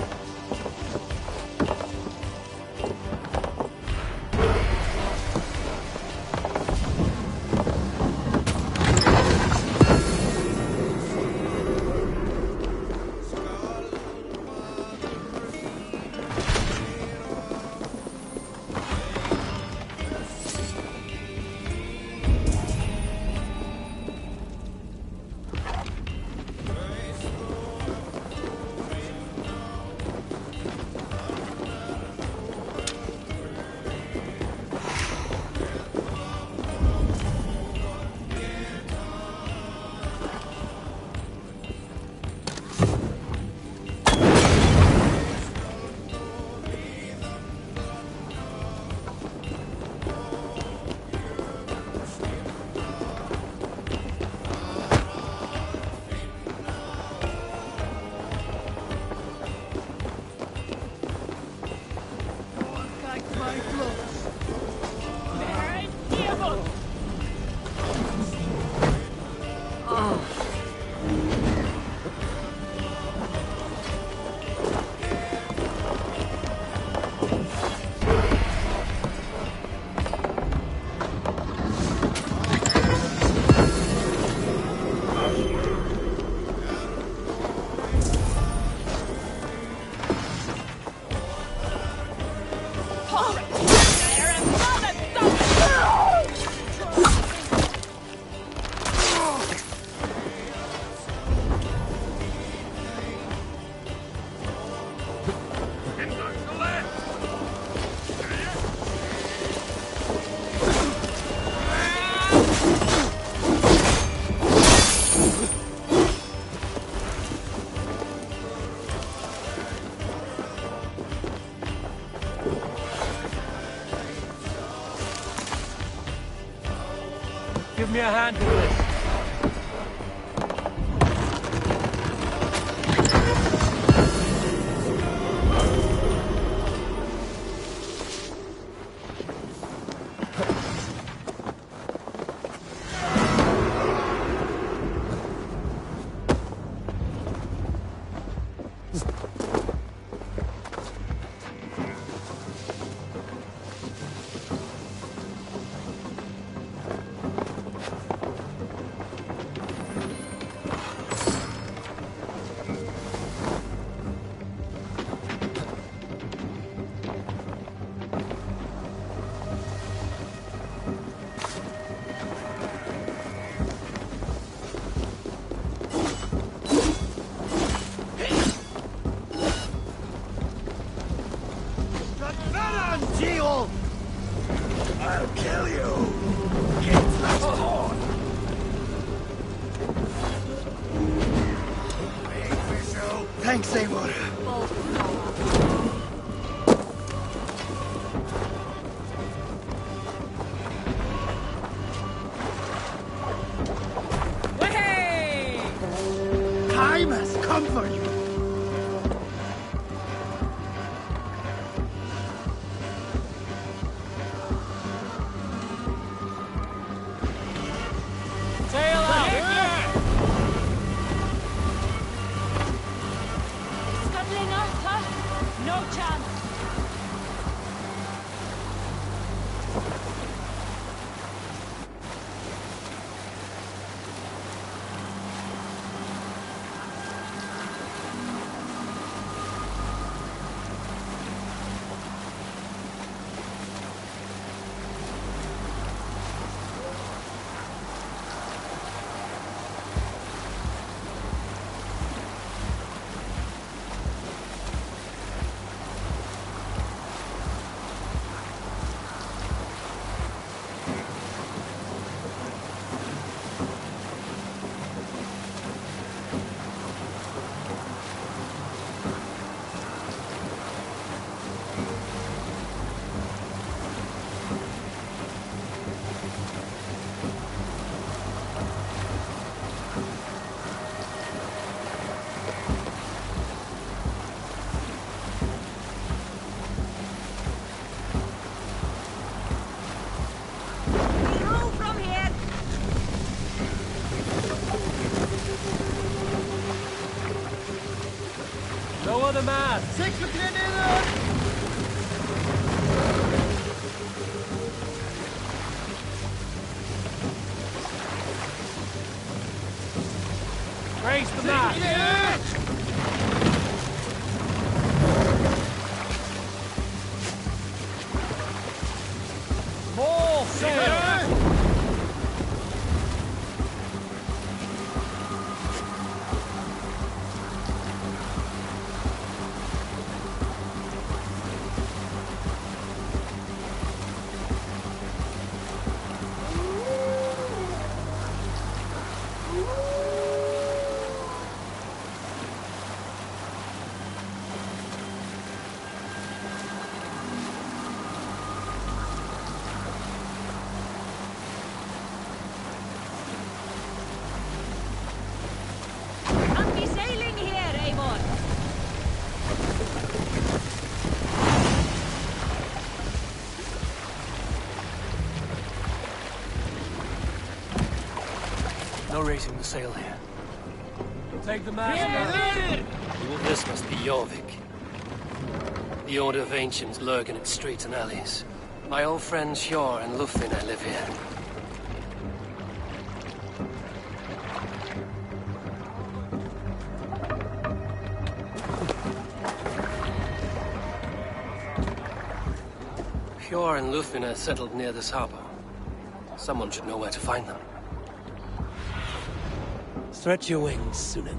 Give me a hand with this. I'll kill you! Get left on! Thanks, Eivor. Time has come for you! the mast! Segelflygningen nedan! Raise the mast! More sail! No raising the sail here. Take the mast. This must be Jorvik. The Order of Ancients lurk in its streets and alleys. My old friends Hjor and Lufvina live here. Hjor and Lufvina settled near this harbor. Someone should know where to find them. Stretch your wings, Sunan.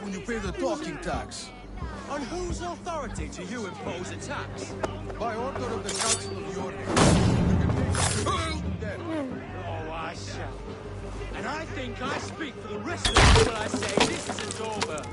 When you pay the talking tax. On whose authority do you impose a tax? By order of the Council of Jorvik. Oh, I shall. And I think I speak for the rest of the people I say this isn't over.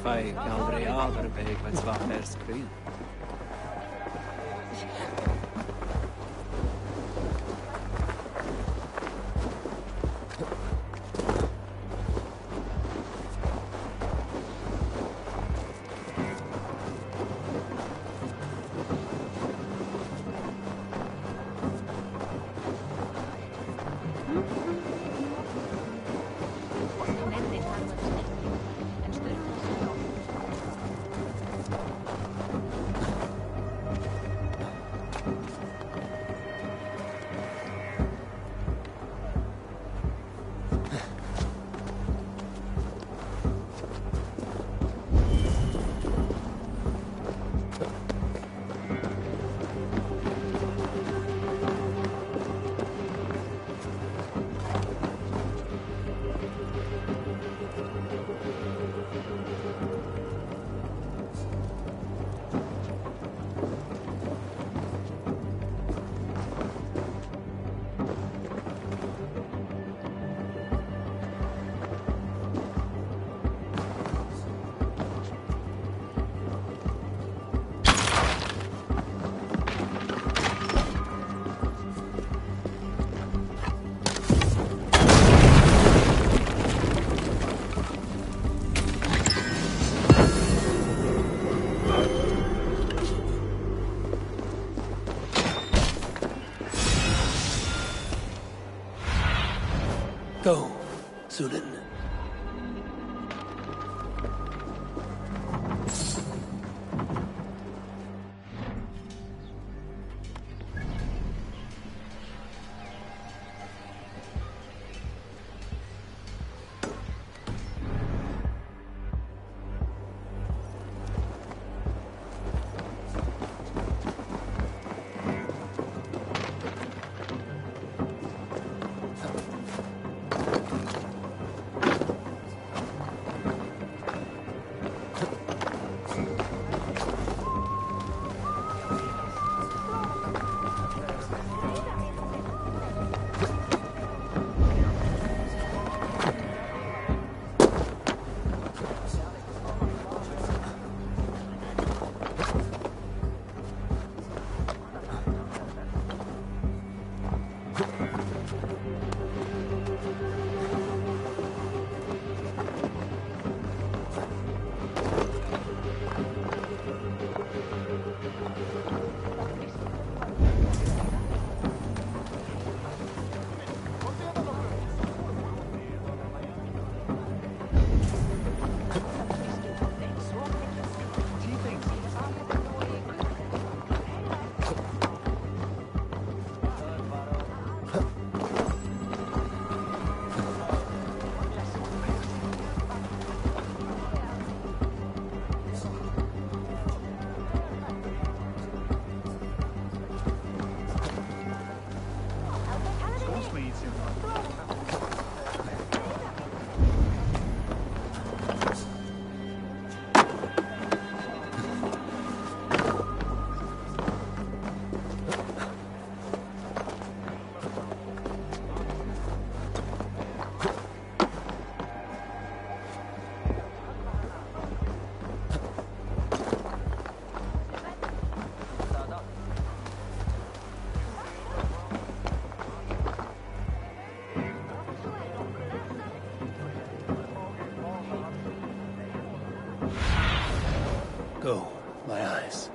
Fai galdri averbeeg met zwaar perscreen. Go, my eyes.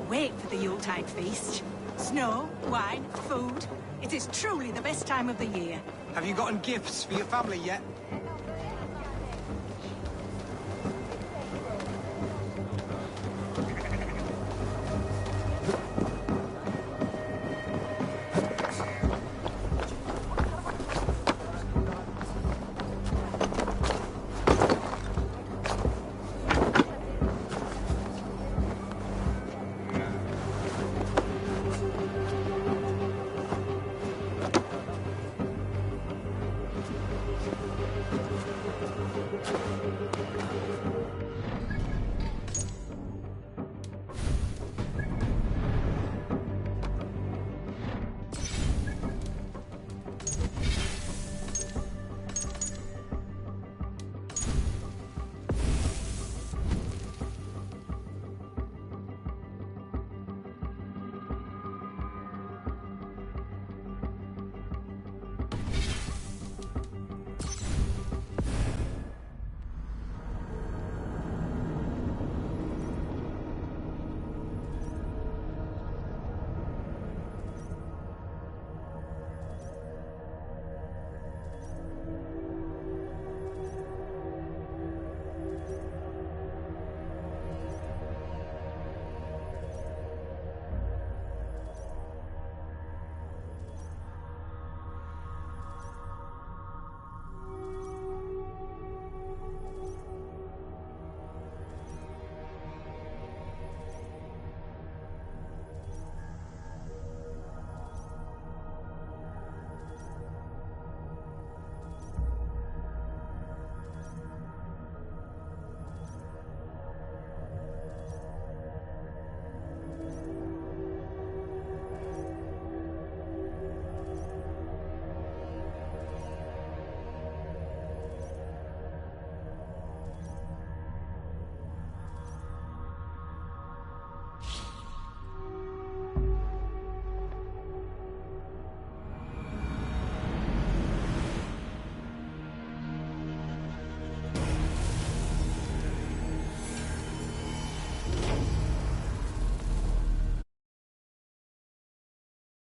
Wait for the Yuletide feast. Snow, wine, food. It is truly the best time of the year. Have you gotten gifts for your family yet?